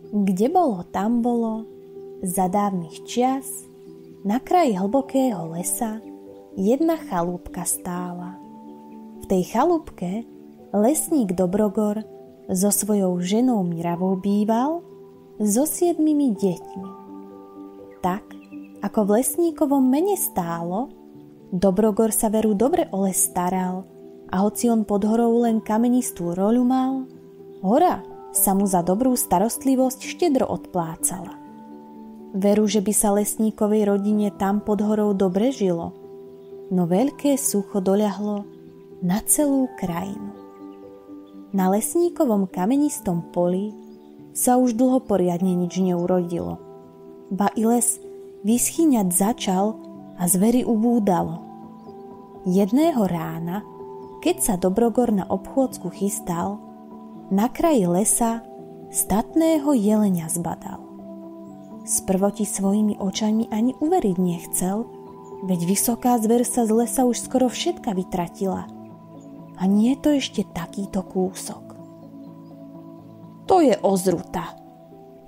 Kde bolo, tam bolo, za dávnych čias, na kraji hlbokého lesa jedna chalúbka stála. V tej chalúbke lesník Dobrogor so svojou ženou Miravou býval, so 7 deťmi. Tak, ako v lesníkovom mene stálo, Dobrogor sa veru dobre o les staral a hoci on pod horou len kamenistú roľu mal, hora sa mu za dobrú starostlivosť štedro odplácala. Veru, že by sa lesníkovej rodine tam pod horou dobre žilo, no veľké sucho doľahlo na celú krajinu. Na lesníkovom kamenistom poli sa už dlho poriadne nič neurodilo, ba i les vyschýňať začal a zvery ubúdalo. Jedného rána, keď sa Dobrogor na obchôdzku chystal, na kraji lesa statného jelenia zbadal. Sprvo ti svojimi očami ani uveriť nechcel, veď vysoká zver sa z lesa už skoro všetka vytratila. A nie je to ešte takýto kúsok. To je ozruta.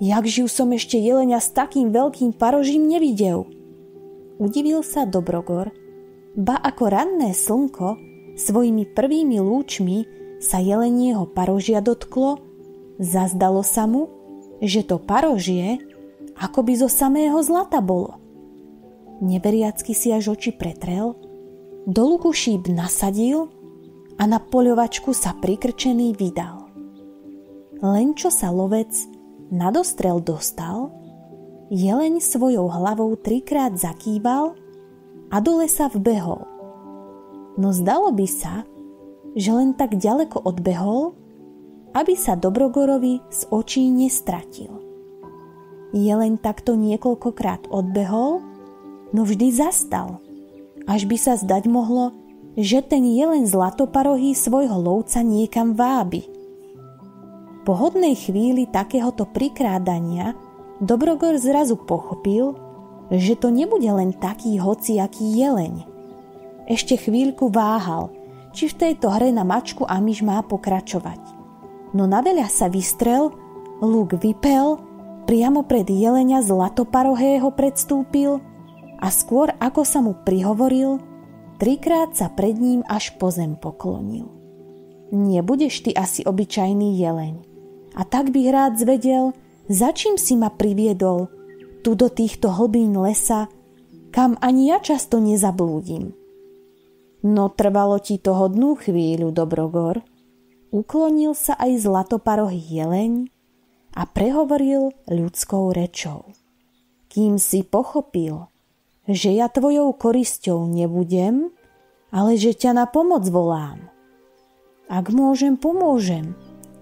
Jakživ som ešte jelenia s takým veľkým parožím nevidel. Udivil sa Dobrogor, ba ako ranné slnko svojimi prvými lúčmi sa jelenieho parožia dotklo, zazdalo sa mu, že to parožie akoby zo samého zlata bolo. Neveriacky si až oči pretrel, do luku šíp nasadil a na poľovačku sa prikrčený vydal. Len čo sa lovec nadostrel dostal, jeleň svojou hlavou 3-krát zakýval a do lesa vbehol. No zdalo by sa, že len tak ďaleko odbehol, aby sa Dobrogorovi z očí nestratil. Jeleň takto niekoľkokrát odbehol, no vždy zastal, až by sa zdať mohlo, že ten jeleň zlatoparohý svojho lovca niekam vábi. Po hodnej chvíli takéhoto prikrádania Dobrogor zrazu pochopil, že to nebude len taký hociaký jeleň. Ešte chvíľku váhal, či v tejto hre na mačku a myš má pokračovať. No naveľa sa vystrel, luk vypel, priamo pred jelenia zlatoparohého predstúpil a skôr ako sa mu prihovoril, 3-krát sa pred ním až po zem poklonil. Nebudeš ty asi obyčajný jeleň. A tak bych rád zvedel, za čím si ma priviedol tu do týchto hlbín lesa, kam ani ja často nezablúdim. No trvalo ti to hodnú chvíľu, Dobrogor. Uklonil sa aj zlatoparohý jeleň a prehovoril ľudskou rečou. Kým si pochopil, že ja tvojou korisťou nebudem, ale že ťa na pomoc volám. Ak môžem, pomôžem.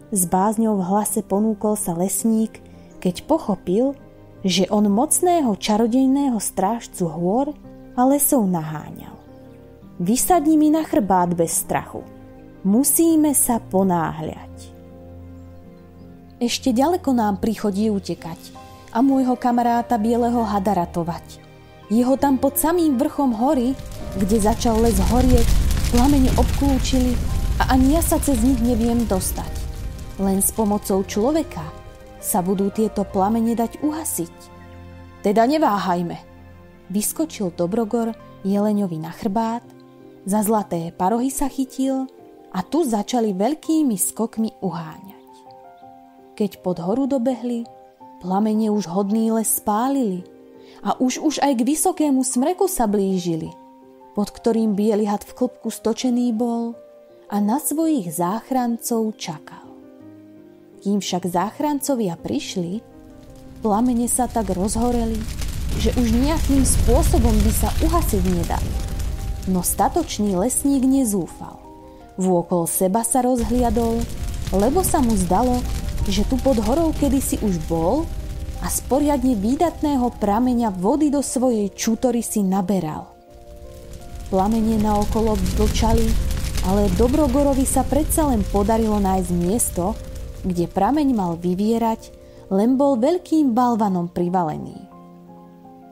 S bázňou v hlase ponúkol sa lesník, keď pochopil, že on mocného čarodejného strážcu hôr a lesov naháňal. Vysadni mi na chrbát bez strachu. Musíme sa ponáhľať. Ešte ďaleko nám prichodí utekať a môjho kamaráta bieleho hada ratovať. Jeho tam pod samým vrchom hory, kde začal les horieť, plamene obklúčili a ani ja sa cez nich neviem dostať. Len s pomocou človeka sa budú tieto plamene dať uhasiť. Teda neváhajme. Vyskočil Dobrogor jeleňovi na chrbát, za zlaté parohy sa chytil a tu začali veľkými skokmi uháňať. Keď pod horu dobehli, plamene už hodný les spálili a už aj k vysokému smreku sa blížili, pod ktorým biely had v klbku stočený bol a na svojich záchrancov čakal. Kým však záchrancovia prišli, plamene sa tak rozhoreli, že už nejakým spôsobom by sa uhasiť nedali. No statočný lesník nezúfal. Vôkol seba sa rozhliadol, lebo sa mu zdalo, že tu pod horou kedysi už bol a z poriadne výdatného prameňa vody do svojej čútory si naberal. Plamene naokolo vlčali, ale Dobrogorovi sa predsa len podarilo nájsť miesto, kde prameň mal vyvierať, len bol veľkým balvanom privalený.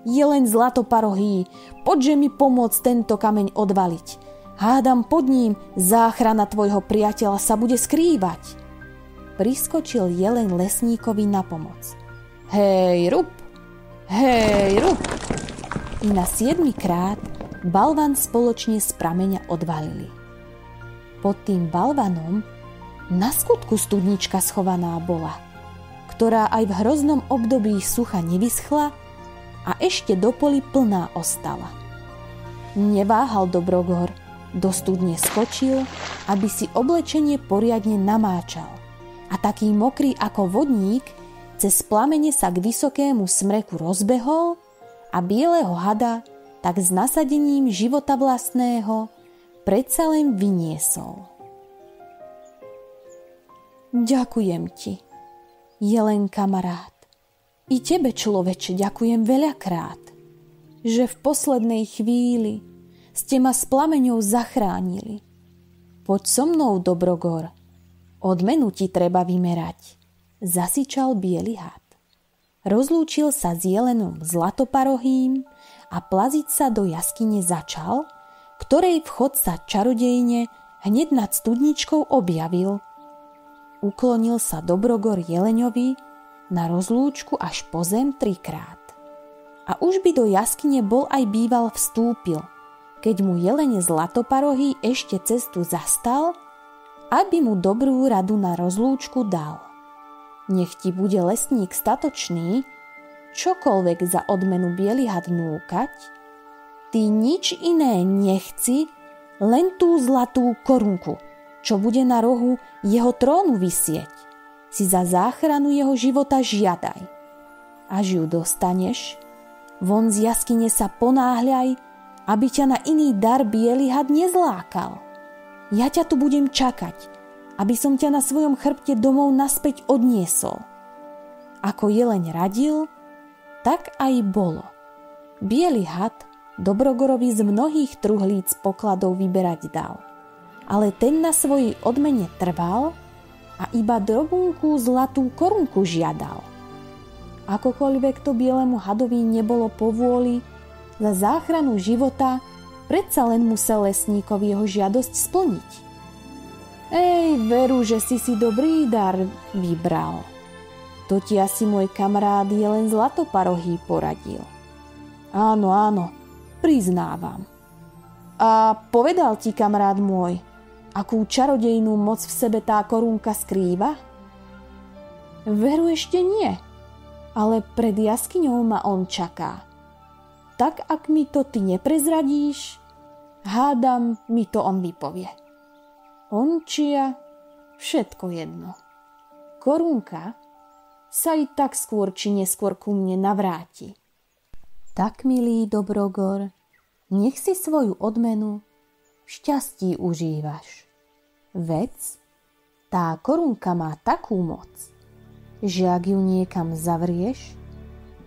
Jeleň zlatoparohý, poďže mi pomôcť tento kameň odvaliť. Hádam pod ním záchrana tvojho priateľa sa bude skrývať. Priskočil jeleň lesníkovi na pomoc. Hej, rup! Hej, rup! I na 7. krát balvan spoločne z prameňa odvalili. Pod tým balvanom na skutku studnička schovaná bola, ktorá aj v hroznom období sucha nevyschla a ešte do poli plná ostala. Neváhal Dobrogor, do studne skočil, aby si oblečenie poriadne namáčal a taký mokrý ako vodník cez plamene sa k vysokému smreku rozbehol a bieleho hada tak s nasadením života vlastného predsa len vyniesol. Ďakujem ti, jelen kamarát. I tebe, človeče, ďakujem veľakrát, že v poslednej chvíli ste ma s plameňou zachránili. Poď so mnou, Dobrogor, odmenu ti treba vymerať, zasičal biely had. Rozlúčil sa s jelenom zlatoparohým a plaziť sa do jaskyne začal, ktorej vchod sa čarodejne hneď nad studničkou objavil. Uklonil sa Dobrogor jeleňovi na rozlúčku až po zem 3-krát. A už by do jaskyne bol aj býval vstúpil, keď mu jelene zlatoparohý ešte cestu zastal, aby mu dobrú radu na rozlúčku dal. Nech ti bude lesník statočný, čokoľvek za odmenu biely had núkať, ty nič iné nechci, len tú zlatú korunku, čo bude na rohu jeho trónu visieť. Si za záchranu jeho života žiadaj. Až ju dostaneš, von z jaskyne sa ponáhľaj, aby ťa na iný dar biely had nezlákal. Ja ťa tu budem čakať, aby som ťa na svojom chrbte domov naspäť odniesol. Ako jeleň radil, tak aj bolo. Biely had Dobrogorovi z mnohých truhlíc pokladov vyberať dal, ale ten na svojej odmene trval a iba drobunku zlatú korunku žiadal. Akokoľvek to bielemu hadovi nebolo povôli, za záchranu života predsa len musel lesníkovi jeho žiadosť splniť. Ej, veru, že si dobrý dar vybral. To ti asi môj kamarád jelen zlatoparohý poradil. Áno, áno, priznávam. A povedal ti, kamarát môj, akú čarodejnú moc v sebe tá korunka skrýva? Veru ešte nie, ale pred jaskyňou ma on čaká. Tak ak mi to ty neprezradíš, hádam, mi to on vypovie. On či ja, všetko jedno. Korunka sa i tak skôr či neskôr ku mne navráti. Tak, milý Dobrogor, nech si svoju odmenu v šťastí užívaš. Vec, tá korunka má takú moc, že ak ju niekam zavrieš,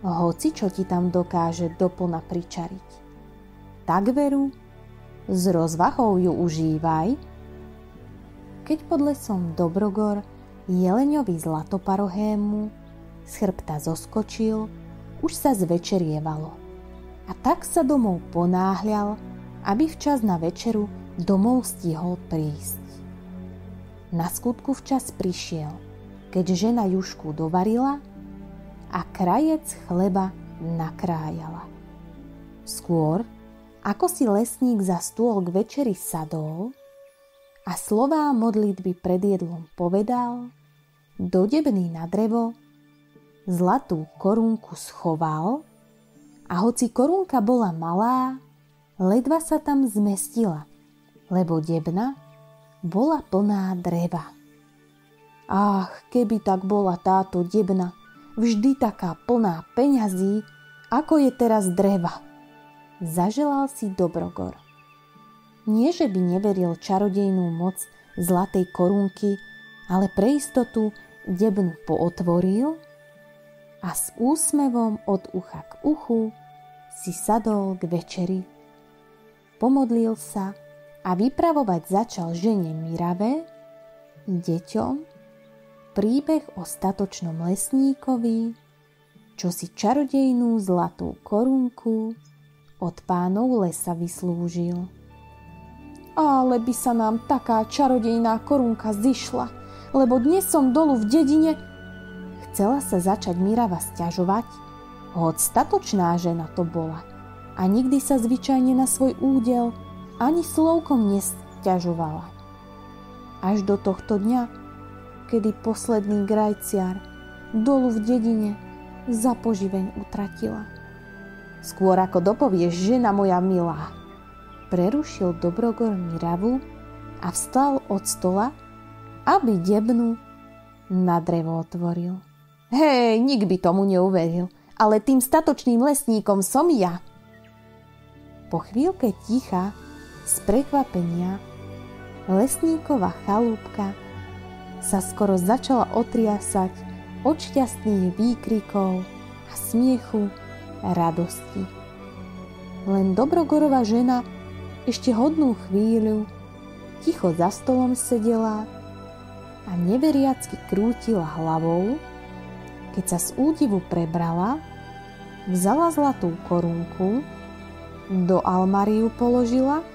hoci čo ti tam dokáže doplna pričariť. Tak veru, s rozvahou ju užívaj. Keď pod lesom Dobrogor jeleňovi zlatoparohému z chrbta zoskočil, už sa zvečerievalo. A tak sa domov ponáhľal, aby včas na večeru domov stihol prísť. Na skutku včas prišiel, keď žena jušku dovarila a krajec chleba nakrájala. Skôr, ako si lesník za stôl k večeri sadol a slová modlitby pred jedlom povedal, do debny na drevo zlatú korunku schoval a hoci korunka bola malá, ledva sa tam zmestila, lebo debna bola plná dreva. Ach, keby tak bola táto debna, vždy taká plná peňazí, ako je teraz dreva, zaželal si Dobrogor. Nie, že by neveril čarodejnú moc zlatej korunky, ale pre istotu debnu pootvoril a s úsmevom od ucha k uchu si sadol k večeri. Pomodlil sa a vypravovať začal žene Mirave, deťom, príbeh o statočnom lesníkovi, čo si čarodejnú zlatú korunku od pánov lesa vyslúžil. Ale by sa nám taká čarodejná korunka zišla, lebo dnes som dolu v dedine. Chcela sa začať Mirava sťažovať, hoď statočná žena to bola a nikdy sa zvyčajne na svoj údel ani slovkom nesťažovala. Až do tohto dňa, kedy posledný grajciar dolu v dedine za poživeň utratila. Skôr ako dopovieš, žena moja milá, prerušil Dobrogor Miravu a vstal od stola, aby debnu na drevo otvoril. Hej, nik by tomu neuveril, ale tým statočným lesníkom som ja. Po chvíľke ticha z prekvapenia lesníkova chalúbka sa skoro začala otriasať od šťastných výkrikov a smiechu a radosti. Len Dobrogorova žena ešte hodnú chvíľu ticho za stolom sedela a neveriacky krútila hlavou, keď sa z údivu prebrala, vzala zlatú korunku, do almáriu položila,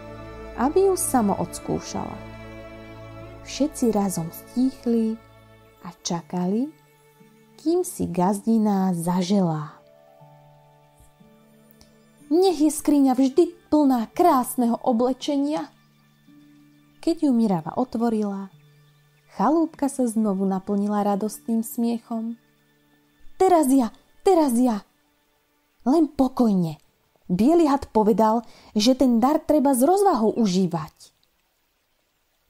aby ju samo odskúšala. Všetci razom stíchli a čakali, kým si gazdina zaželá. Nech je skriňa vždy plná krásneho oblečenia. Keď ju Mirava otvorila, chalúbka sa znovu naplnila radostným smiechom. Teraz ja. Len pokojne. Biely had povedal, že ten dar treba s rozvahou užívať.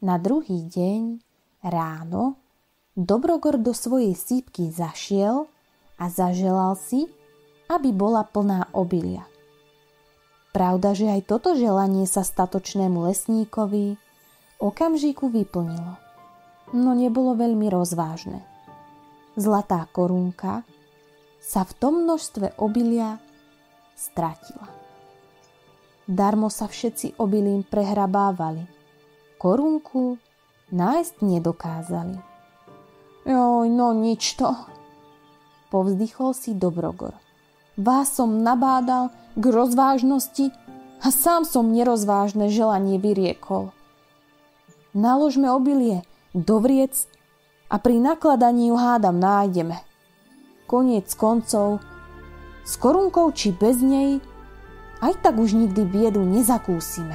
Na druhý deň ráno Dobrogor do svojej sípky zašiel a zaželal si, aby bola plná obilia. Pravda, že aj toto želanie sa statočnému lesníkovi okamžiku vyplnilo, no nebolo veľmi rozvážne. Zlatá korunka sa v tom množstve obilia stratila. Darmo sa všetci obilím prehrabávali. Korunku nájsť nedokázali. Joj, no nič to, povzdychol si Dobrogor. Vás som nabádal k rozvážnosti a sám som nerozvážne želanie vyriekol. Naložme obilie do vriec a pri nakladaní ju hádam nájdeme. Koniec koncov, s korunkou či bez nej, aj tak už nikdy biedu nezakúsime.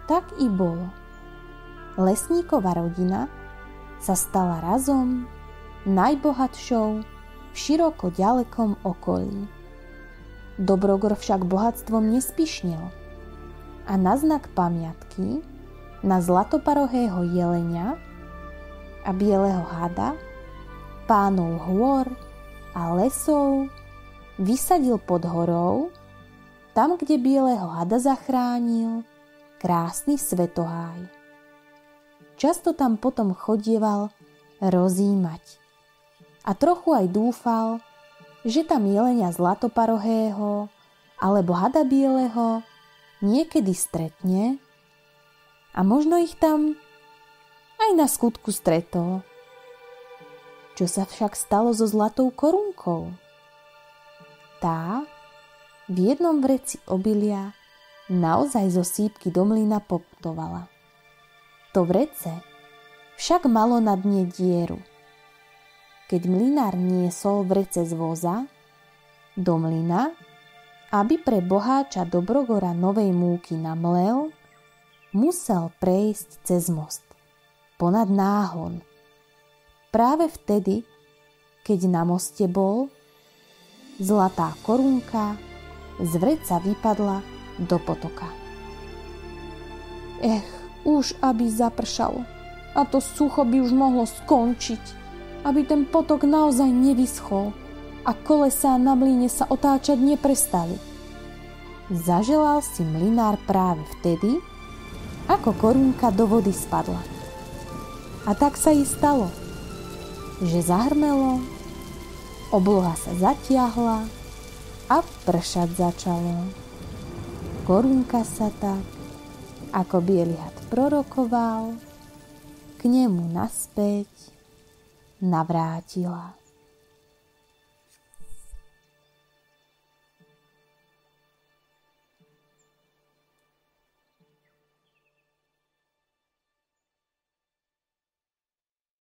Tak i bolo. Lesníkova rodina sa stala razom najbohatšou v široko ďalekom okolí. Dobrogor však bohatstvom nespišnil a na znak pamiatky na zlatoparohého jelenia a bieleho hada, pánov hôr a lesov vysadil pod horou, tam, kde bieleho hada zachránil, krásny svetoháj. Často tam potom chodieval rozímať a trochu aj dúfal, že tam jelenia zlatoparohého alebo hada bieleho niekedy stretne a možno ich tam aj na skutku stretol. Čo sa však stalo so zlatou korunkou? Tá v jednom vreci obilia naozaj zo sípky do mlyna poputovala. To vrece však malo na dne dieru. Keď mlynár niesol vrece z voza do mlyna, aby pre boháča Dobrogora novej múky namlel, musel prejsť cez most, ponad náhon. Práve vtedy, keď na moste bol, zlatá korunka z vreca vypadla do potoka. Už aby zapršalo a to sucho by už mohlo skončiť, aby ten potok naozaj nevyschol a kolesá na mlyne sa otáčať neprestali. Zaželal si mlynár práve vtedy, ako korunka do vody spadla. A tak sa i stalo, že zahrmelo, obloha sa zatiahla a pršať začalo. Korunka sa tak, ako biely had prorokoval, k nemu naspäť navrátila.